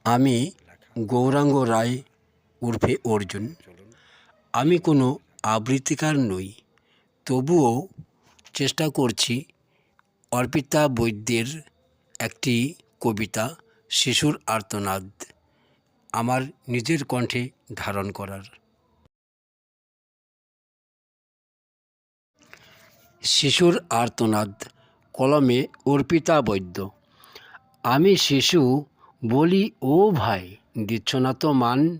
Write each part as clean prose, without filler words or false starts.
আমি গৌরাঙ্গ রায় উর্ফে অর্জুন। আমি কোনো আবৃত্তিকার নই, তবুও চেষ্টা করছি অর্পিতা বৈদ্যের একটি কবিতা শিশুর আর্তনাদ আমার নিজের কণ্ঠে ধারণ করার। শিশুর আর্তনাদ, কলমে অর্পিতা বৈদ্য। আমি শিশু, বলি ও ভাই দিচ্ছ না তো মান।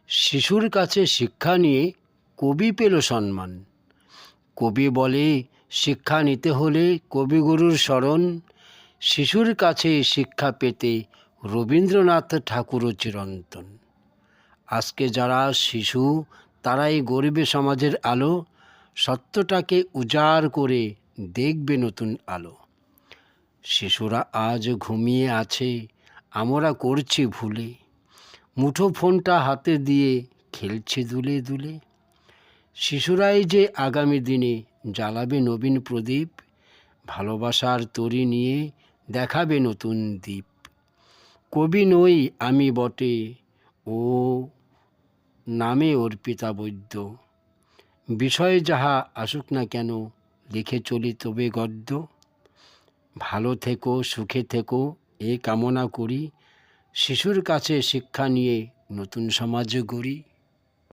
শিশুর কাছে শিক্ষা নিয়ে কবি পেল সম্মান। কবি বলে শিক্ষা নিতে হলে কবিগুরুর শরণ। শিশুর কাছে শিক্ষা পেতে রবীন্দ্রনাথ ঠাকুরও চিরন্তন। আজকে যারা শিশু তারাই গরিবে সমাজের আলো। সত্যটাকে উজাড় করে দেখবে নতুন আলো। শিশুরা আজ ঘুমিয়ে আছে, আমরা করছি ভুলে। মুঠো ফোনটা হাতে দিয়ে খেলছে দুলে দুলে। শিশুরাই যে আগামী দিনে জ্বালাবে নবীন প্রদীপ। ভালোবাসার তরি নিয়ে দেখাবে নতুন দ্বীপ। কবি নই আমি বটে, ও নামে অর্পিতা বৈদ্য। বিষয় যাহা আসুক না কেন, লিখে চলি তবে গদ্য। ভালো থেকো, সুখে থেকো, এ কামনা করি। শিশুর কাছে শিক্ষা নিয়ে নতুন সমাজ গড়ি।